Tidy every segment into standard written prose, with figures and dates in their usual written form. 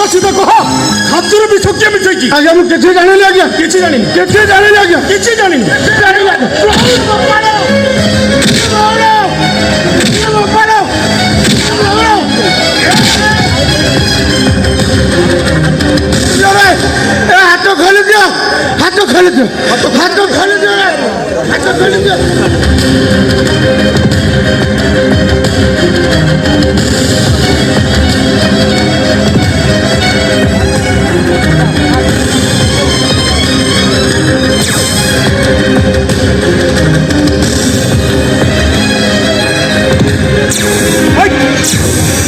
सीधा कह खाद्यर विष किए मिसेकी आज्ञा मु किछि जानिनी आज्ञा किछि जानिनी किछि जानिनी आज्ञा किछि जानिनी हाथ खोली दियो हाथ खोली दियो हाथ खोली दियो हाथ खोली दियो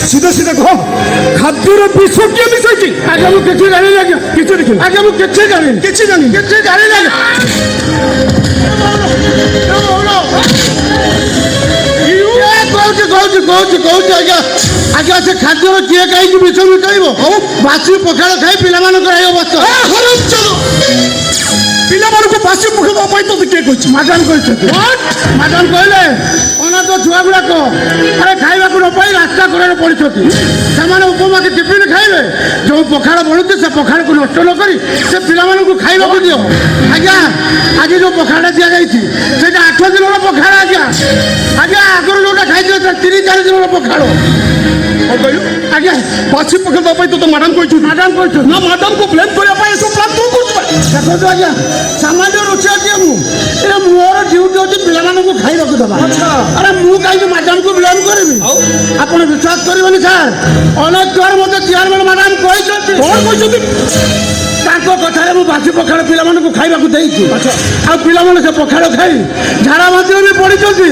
सीधा सीधा कह खाद्यर विष किए मिसेकी आज्ञा मु किछि जानिनी आज्ञा किछि देखिन आज्ञा मु किछि जानिनी किछि जानिनी किछि जानिनी आज्ञा कौच आज्ञा आज्ञा से खाद्य किए कहीं विष मिटाइब बासी पखाड़ खाई पिला अवस्था पिला बासी पखाड़ तो किए कह मैडम मैडम कहले अनाथ छुआ गुड़ाक अरे खावा न पाई रास्ता कड़े पड़ी से उपमा के टिफिन खाइबे जो पखाड़ बढ़ुचे से पखाड़ को नष्ट न करी से पिला खावा दियो आज्ञा आज जो पखाड़ दि जाए 8 दिन पखाड़ आज्ञा आज्ञा आगर जो खाई 3-4 दिन पखाड़ आज्ञा बासी पखाड़ तो मैडम कह मैडम कह ना मैडम को ब्लेम करने सब प्लान तू कर देखो आज्ञा सामान्य रोचे आज्ञा मोर ड्यूटी अच्छे पिला खाइबा दबा अरे मु कहीं मैडम को ब्लेम करी आप विश्वास करेंगे सर अनेक थर मत चेयरमैन मैडम कहते कथार बासी पखाड़ पिला खाइबा देती आ पिला से पखाड़ खाई झाड़ा बांती भी पड़ी से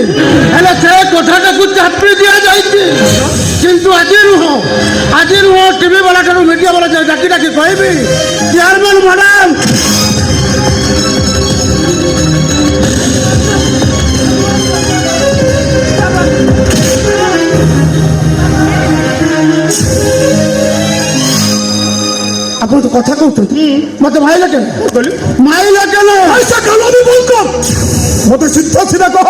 कथाटा को चापी दि जाए किंतु आज नुह टीवी वाला ठार मीडिया वाला डाकी डाकी कहबी चेयरमैन मैडम ଆପଣ ତ କଥା କହୁଛନ୍ତି ମତେ ମାଇଲା କେନ ମାଇଲା କେନ ऐसा कलामी बोलकर मत सीधा सीधा कह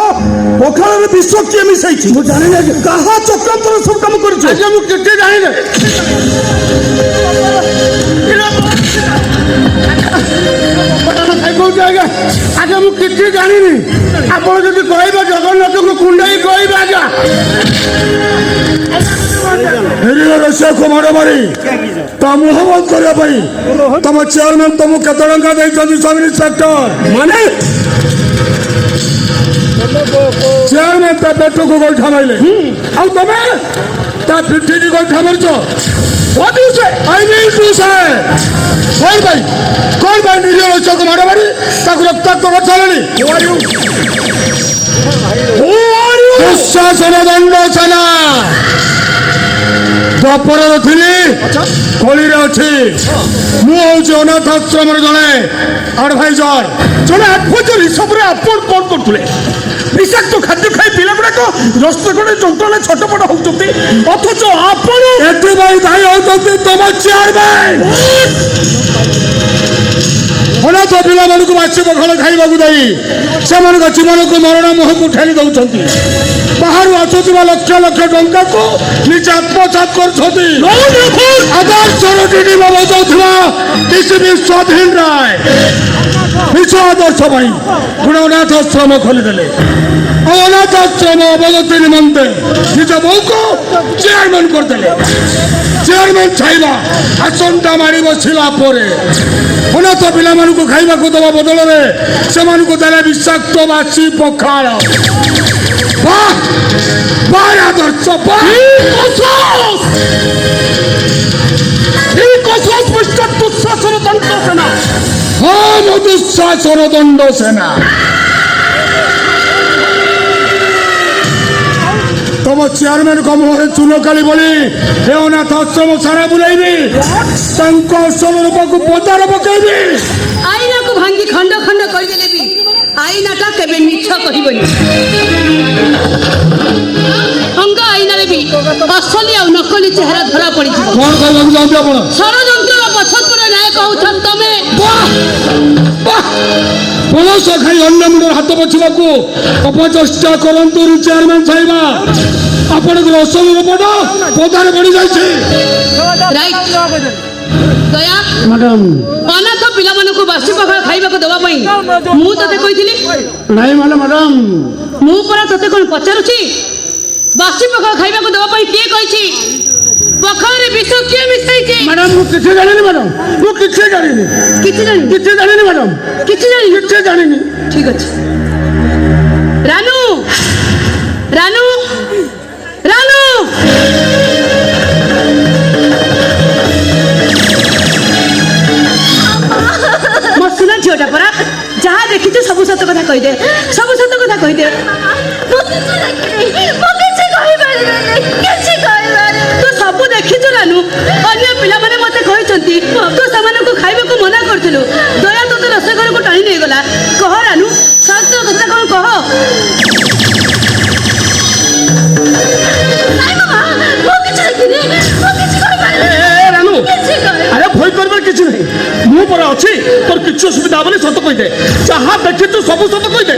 पखाड़ विष किए मिसेकी ମୁଁ ଜାଣିନି ଆଜ୍ଞା कहा चक्रांतर सब काम कर ଆଜ୍ଞା ମୁଁ କେତେ ଜାଣିନି କହୁଛି ଆଜ୍ଞା ଆଜ୍ଞା ମୁଁ କିଛି ଜାଣିନି ଆପଣ ଯଦି କହିବେ ଜଗନ୍ନାଥଙ୍କୁ କୁଣ୍ଡେଇ କହିବେ ଆଜ୍ଞା रशिया को मार मारी मुह बंद करने तुम चेयरमैन तुमको केत टंका सब इन्स्पेक्टर माने चेयरमैन ता पेट को गोइठा मारे तुम ता पिठी की गोइठा मारच व्हाट यू से आई मीन टू से कौन भाई निरीह रशिया को मार मारी रक्ताक्त कर सारे दुशासन दंड सेना द्वापर थी कली अच्छी मुझे अनाथ आश्रम जड़े आडभाइजर जड़े आडभाइजर हिसाब से आप कौन करते विषाक्त खाद्य खाई पिला गुड़ाक रस्त कड़े जंत्रणा छटपट होती अथच आपण दायी होती तुम चेयरमैन अनाथ पिला बासी पखाड़ खाइबा से जीवन को मरण मुह को ठेली दौरान बाहर आसुवा लक्ष लक्ष टंका को निजे आत्मसात कर स्वाधीन राय विश्व आदर्श भाई गुण अनाथ आश्रम खोलीदे अनाथ आश्रम अवगति निमंते निज बो को चेयरमैन करदे चेयरमैन छाइबा आसनटा मारी बसला अनाथ पिला खाइबा दवा बदल में से देले विषाक्त बासी पखाड़ आदर्श दुशासन दंड सेना हाँ दुशासन दंड सेना तुम चेयरमैन को मुहर चून काली बोली हे अनाथ आश्रम सारा बुलाइबी असल रूप को पदार पकईबी आईना को भांगी खंड खंड करदेले भी आईनाटा केबे मिछ कहबनी अंग आईना रे भी असली आ नकली चेहरा धरा पड़ी कौन कहबा जाउती आपण षड़यंत्र पछत्र न्याय कहउछन तमे पुलिस खाई अन्य मुंडर हाथ पछिबा को अपचेष्टा करंतु चेयरमैन साहिबा आपण असल रूपटा पदार बढ़ी जाइछे राइट ଦୟା ମ୍ୟାଡ଼ାମ ଅନାଥ ପିଲାମାନଙ୍କୁ ବାସି ପଖାଳ ଖାଇବାକୁ ଦେବା ପାଇଁ ମୁଁ ତତେ କହିଥିଲି। ନାଇଁ ମାନେ ମ୍ୟାଡ଼ାମ ମୁଁ ପରା ତତେ କ'ଣ ପଚାରୁଛି? ବାସି ପଖାଳ ଖାଇବାକୁ ଦେବା ପାଇଁ କିଏ କହିଛି? ପଖାଳରେ ବିଷ କିଏ ମିଶାଇଛି? ମ୍ୟାଡ଼ାମ ମୁଁ କିଛି ଜାଣିନି ମ୍ୟାଡ଼ାମ ମୁଁ କିଛି ଜାଣିନି କିଛି ଜାଣିନି। କିଛି ଜାଣିନି ମ୍ୟାଡ଼ାମ କିଛି ଜାଣିନି। କିଛି ଜାଣିନି ଠିକ ଅଛି। ରାନୁ ରାନୁ ରାନୁ ମୋ ସୁନା ଝିଅଟା ପରା, ଯାହା ଦେଖିଛୁ ସବୁ ସତ କଥା କହିଦେ, ସବୁ ସତ କଥା କହିଦେ। ତୁ ସବୁ ଦେଖିଛୁ ରାନୁ। ଅନ୍ୟ ପିଲାମାନେ ମତେ କହିଛନ୍ତି ତୁ ସେମାନଙ୍କୁ ଖାଇବାକୁ ମନା କରିଥିଲୁ। ଦୟା ତୋତେ ରୋଷେଇ ଘରକୁ ଟାଣି ନେଇଗଲା। କହ ରାନୁ, ସତ କଥା କ'ଣ କହ? ରାନୁ ଆରେ ଭୟ କରିବାର କିଛି ନାହିଁ, ମୁଁ ପରା ଅଛି। ତୋର କିଛି ଅସୁବିଧା ହବନି, ସତ କହିଦେ। ଯାହା ଦେଖିଛୁ ସବୁ ସତ କହିଦେ।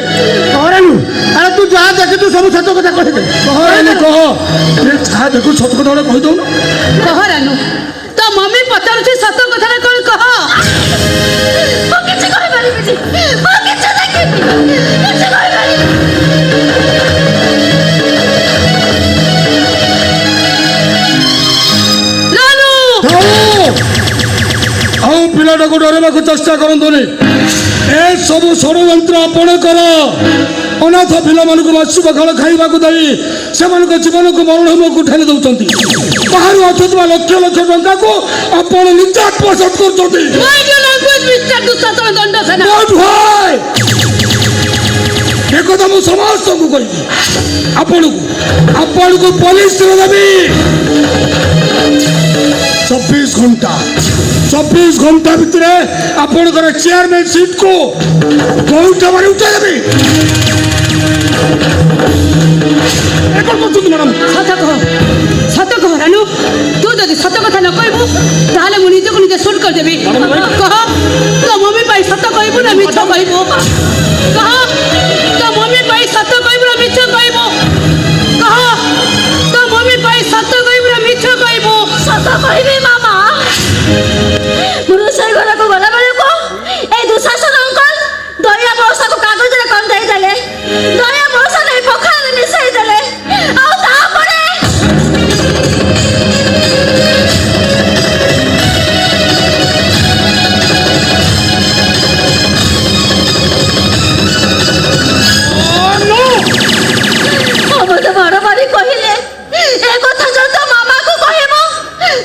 କହରାନୁ ଆରେ ତୁ ଯାହା ଦେଖିଛୁ ସବୁ ସତ କଥା କହିଦେ କହ ରାନୁ କହ। ଯାହା ଦେଖୁ ସତ କଥା ଗୋଟେ କହିଦଉନ। କହ ରାନୁ, ତୋ ମମି ପଚାରୁଛି ସତ କଥାଟା କ'ଣ କହ? ରାନୁ ଆଉ ପିଲାଟାକୁ ଡରେବାକୁ ଚେଷ୍ଟା କରନ୍ତୁନି। ଏସବୁ ଷଡ଼ଯନ୍ତ୍ର ଆପଣଙ୍କର। ଅନାଥ ପିଲାମାନଙ୍କୁ ବାସି ପଖାଳ ଖାଇବାକୁ ଦେଇ ସେମାନଙ୍କ ଜୀବନକୁ ମରଣମକୁ ଠେଲି ଦେଉଛନ୍ତି। ବାହାରୁ ଆସୁଥିବା ଲକ୍ଷ ଲକ୍ଷ ଟଙ୍କାକୁ ଆପଣ ନିଜେ ଆତ୍ମସାତ କରୁଛନ୍ତି। Not why? ଏକଥା ମୁଁ ସମସ୍ତଙ୍କୁ କହିବି। ଆପଣଙ୍କୁ ପୋଲିସରେ ଦେବି। 24 ଘଣ୍ଟା ଭିତରେ ଆପଣଙ୍କର ଚେୟାରମ୍ୟାନ ସିଟକୁ ବହୁତ ମାରି ଉଠାଇ ଦେବି। କ'ଣ କରୁଛନ୍ତି ମ୍ୟାଡ଼ାମ? ସତ କହ ରାନୁ। ତୁ ଯଦି ସତ କଥା ନ କହିବୁ ତାହେଲେ ମୁଁ ନିଜକୁ ନିଜେ ସୁଟ୍ କରିଦେବି। କହ, ତୋ ମମି ପାଇଁ ସତ କହିବୁ ନା ମିଛ କହିବୁ? କହ, ତୋ ମମି ପାଇଁ ସତ କହିବୁ ନା ମିଛ କହିବୁ? କହ, ତୋ ମମି ପାଇଁ ସତ କହିବୁ ନା ମିଛ କହିବୁ? ସତ କହିବି ମାମା। ମୁଁ ରୋଷେଇ ଘରକୁ ଗଲା ବେଳକୁ এই দুঃଶାসନ ଅଙ୍କଲ ଦୟା ବଉସାକୁ କାଗଜରେ କନ୍ଦେଇ ଦେଲେ। ଦୟା ବଉସା ନେଇ ପଖାଳରେ ମିଶାଇ ଦେଲେ। ଆଉ ତାପରେ ମତେ ବାରବାରି କହିଲେ ଏ କଥା ଯଦି ତୋ ମାମାକୁ କହିବ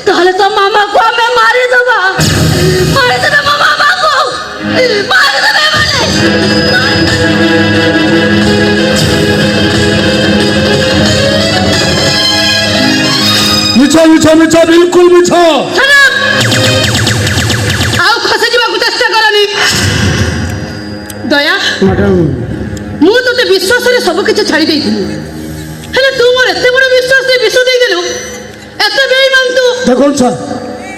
ତାହେଲେ ତୋ ମାମାକୁ ଆମେ ମାରିଦେବା। ମାରିଦେବେ ମୋ ମାମାକୁ, ମାରିଦେବେ ମାନେ। ମିଛ ମିଛ ମିଛ ବିଲକୁଲ ମିଛ। ଆଉ ଖସି ଯିବାକୁ ଚେଷ୍ଟା କରନି। ଦୟା, ମ୍ୟାଡ଼ାମ ମୁଁ ତୋତେ ବିଶ୍ୱାସରେ ସବୁ କିଛି ଛାଡ଼ି ଦେଇଥିଲି, ହେଲେ ତୁ ମୋର ଏତେ ବଡ଼ ବିଶ୍ୱାସ ଦେଇ ବିଷ ଦେଇଦେଲୁ। ଏତେ ବେଇମାନ ତୁ। ଦେଖନ୍ତୁ ସାର୍,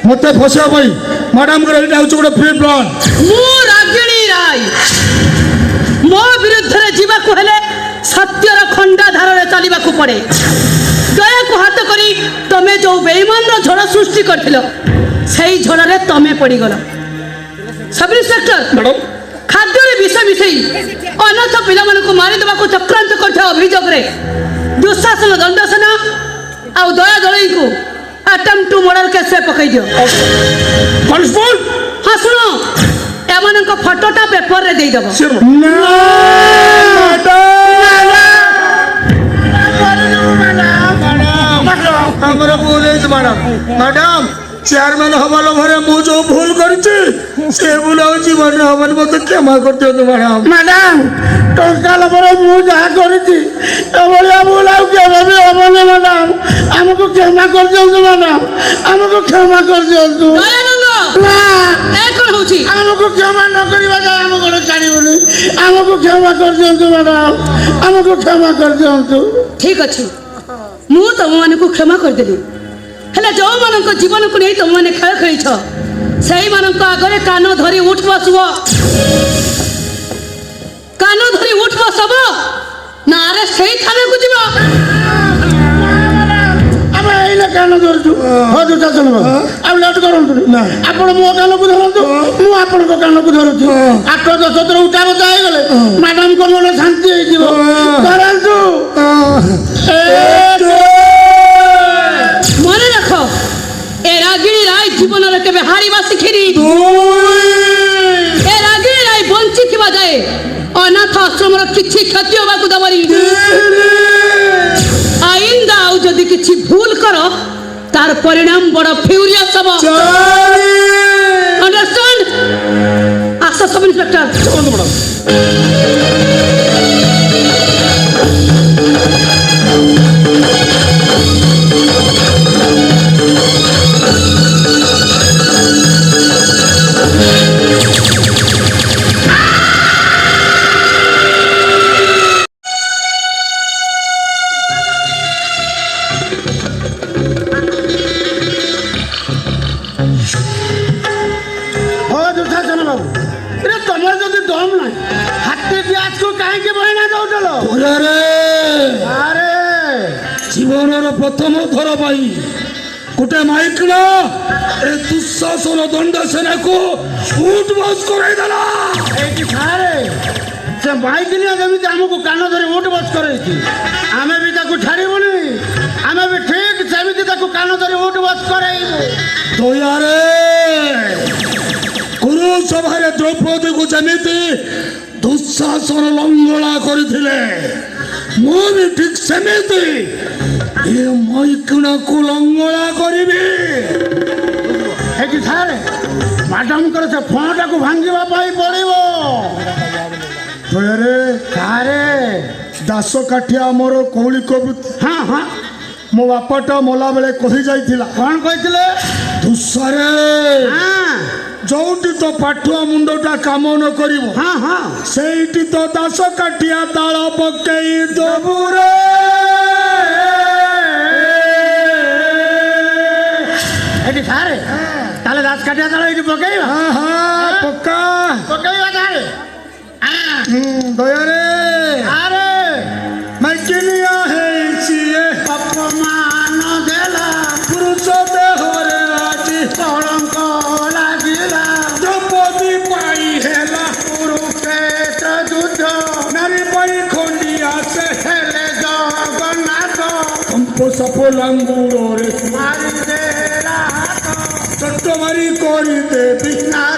ମତେ ଫସିବା ପାଇଁ ମ୍ୟାଡ଼ାମଙ୍କର ଏଇଟା ହେଉଛି ଗୋଟେ ଫ୍ରି ପ୍ଲାନ୍। ମୁଁ ରାଗିଣୀ ରାୟ। ମୋ ବିରୁଦ୍ଧରେ ଯିବାକୁ ହେଲେ ସତ୍ୟର ଖଣ୍ଡା ଧାରରେ ଚାଲିବାକୁ ପଡ଼େ। ଦୟାକୁ ହାତ କରି ତମେ ଯେଉଁ ବେଇମାନର ଝଡ଼ ସୃଷ୍ଟି କରିଥିଲ ସେଇ ଝଡ଼ରେ ତମେ ପଡ଼ିଗଲ। ସବ୍ ଇନ୍ସପେକ୍ଟର, ମ୍ୟାଡ଼ାମ ଖାଦ୍ୟରେ ବିଷ ମିଶାଇ ଅନାଥ ପିଲାମାନଙ୍କୁ ମାରିଦେବାକୁ ଚକ୍ରାନ୍ତ କରିଥିବା ଅଭିଯୋଗରେ ଦୁଃଶାସନ ଦଣ୍ଡସେନା ଆଉ ଦୟା ଦଳେଇଙ୍କୁ ଆଟେମ୍ପ ଟୁ ମର୍ଡର କେସ୍ରେ ପକାଇ ଦିଅ। କନଷ୍ଟେବଲ ହଁ ଶୁଣ, ଏମାନଙ୍କ ଫଟୋଟା ପେପରରେ ଦେଇଦେବ। ଆମର ଭୁଲ ହେଇଛି ମ୍ୟାଡ଼ାମ। ମ୍ୟାଡ଼ାମ ଚେୟାରମ୍ୟାନ ହବା ଲୋଭରେ ମୁଁ ଯୋଉ ଭୁଲ କରିଛି ସେ ଭୁଲ ଆଉ ଜୀବନରେ ହବନି। ମତେ କ୍ଷମା କରିଦିଅନ୍ତୁ ମ୍ୟାଡ଼ାମ। ମ୍ୟାଡ଼ାମ ଟଙ୍କା ଲୋଭରେ ମୁଁ ଯାହା କରିଛି ଏଭଳିଆ ଭୁଲ ଆଉ କେବେ ବି ହବନି ମ୍ୟାଡ଼ାମ। ଆମକୁ କ୍ଷମା କରିଦିଅନ୍ତୁ ମ୍ୟାଡ଼ାମ, ଆମକୁ କ୍ଷମା କରିଦିଅନ୍ତୁ। ଦୟାନନ୍ଦ, ନା ଏ କ'ଣ ହଉଛି? ଆମକୁ କ୍ଷମା ନ କରିବା ଯାଏ ଆମ ଗୋଡ଼ ଛାଡ଼ିବୁନି। ଆମକୁ କ୍ଷମା କରିଦିଅନ୍ତୁ ମ୍ୟାଡ଼ାମ, ଆମକୁ କ୍ଷମା କରିଦିଅନ୍ତୁ। ଠିକ ଅଛି, ମୁଁ ତମମାନଙ୍କୁ କ୍ଷମା କରିଦେଲି, ହେଲେ ଯେଉଁମାନଙ୍କ ଜୀବନକୁ ନେଇ ତମମାନେ ଖେଳ ଖେଳିଛ ସେଇମାନଙ୍କ ଆଗରେ କାନ ଧରି ଉଠ ବସିବ। କାନ ଧରି ଉଠ ବସବ ନା ଆରେ ସେଇ ଥାନାକୁ ଯିବ। ଆମେ ଏଇନେ କାନ ଧରୁଛୁ ହଁ ଦୁଶାସନ ବାବୁ ଆଉ ଲେଟ୍ କରନ୍ତୁ ନା। ଆପଣ ମୋ କାନକୁ ଧରନ୍ତୁ ମୁଁ ଆପଣଙ୍କ କାନକୁ ଧରୁଛି 8-10 ଉଠା ବସା ହେଇଗଲେ ମ୍ୟାଡାମଙ୍କ ମନ ଶାନ୍ତି ହେଇଯିବ ଧରନ୍ତୁ মনে রাখো এ রাগিনী রায় জীবনের কেবে হারিবা শিখিনি এ রাগিনী রায় বঞ্চি থিবা যায় অনাথ আশ্রমর কিছু ক্ষতি হবাকু দেবনি আইন্দা আউ যদি কিছু ভুল কর তার পরিণাম বড় ফিউরিয়াস হব আন্ডারস্ট্যান্ড আচ্ছা সব ইন্সপেক্টর ହଁ ଦୁଶାସନ ବାବୁ ରେ ତମର ଯଦି ଦମ ନାହିଁ ହାତୀ ଗ୍ୟାସକୁ କାହିଁକି ବହିନା ଦଉଥିଲ ଆରେ ଜୀବନର ପ୍ରଥମ ଥର ପାଇଁ ଗୋଟେ ମାଇକିଣ ଏ ଦୁଃଶାସନ ଦଣ୍ଡ ସେନାକୁ ଉଠ ବସ କରାଇଦେଲା। ଏଇଠି ସାରେ ସେ ମାଇକିନିଆ ଯେମିତି ଆମକୁ କାନ ଧରି ଉଠ ବସ କରେଇଛି ଆମେ ବି ତାକୁ ଛାଡ଼ିବୁନି ଆମେ ବି ଠିକ ସେମିତି ତାକୁ କାନ ଧରି ଉଠ ବସ କରେଇବୁ ଦୟାରେ କୁରୁ ସଭାରେ ଦ୍ରୌପଦୀକୁ ଯେମିତି ଦୁଃଶାସନ ଲଙ୍ଗଳା କରିଥିଲେ ମୁଁ ବି ଠିକ ସେମିତି ଏ ମଇକିଣକୁ ଲଙ୍ଗଳା କରିବି। ଏଇଠି ସାରେ ମ୍ୟାଡାମଙ୍କର ସେ ଫଣଟାକୁ ଭାଙ୍ଗିବା ପାଇଁ ପଡ଼ିବ ଦୟାରେ ସାରେ ଦାସ କାଠିଆ ଆମର କୌଳିକ ବୃତ୍ତି ହଁ ହଁ ମୋ ବାପାଟା ମଲା ବେଳେ କହି ଯାଇଥିଲା କ'ଣ କହିଥିଲେ ଦୁଃସାରେ ହଁ ଯୋଉଠି ତ ପାଠୁଆ ମୁଣ୍ଡଟା କାମ ନ କରିବ ହଁ ହଁ ସେଇଠି ତ ଦାସ କାଠିଆ ତାଳ ପକେଇ ଦବୁରେ। ଏଠି ସାରେ ତାହେଲେ ଦାସ କାଟିଆ ତାଳ ଏଇଠି ପକେଇବା ପକ୍କା ପକେଇବା ସାରେ ଦୟାରେ ଆରେ ମାଇକିନିଆ ହେଇଛି ଏ ଅପମାନ ଦେଲା ପୁରୁଷ ଦେହରେ ଆଜି କଳଙ୍କ ଲାଗିଲା ଦ୍ରୌପଦୀ ପାଇ ହେଲା କୁରୁକ୍ଷେତ୍ର ଯୁଦ୍ଧ ନାରୀ ପାଇ ଖଣ୍ଡି ଆସେ ହେଲେ ଜଗନ୍ନାଥ କମ୍ପ ସାପ ଲାଙ୍ଗୁଡ଼ରେ ମାରିଦେଲା ହାତ ଚଟ ମାରି କରିଦେବି ନାର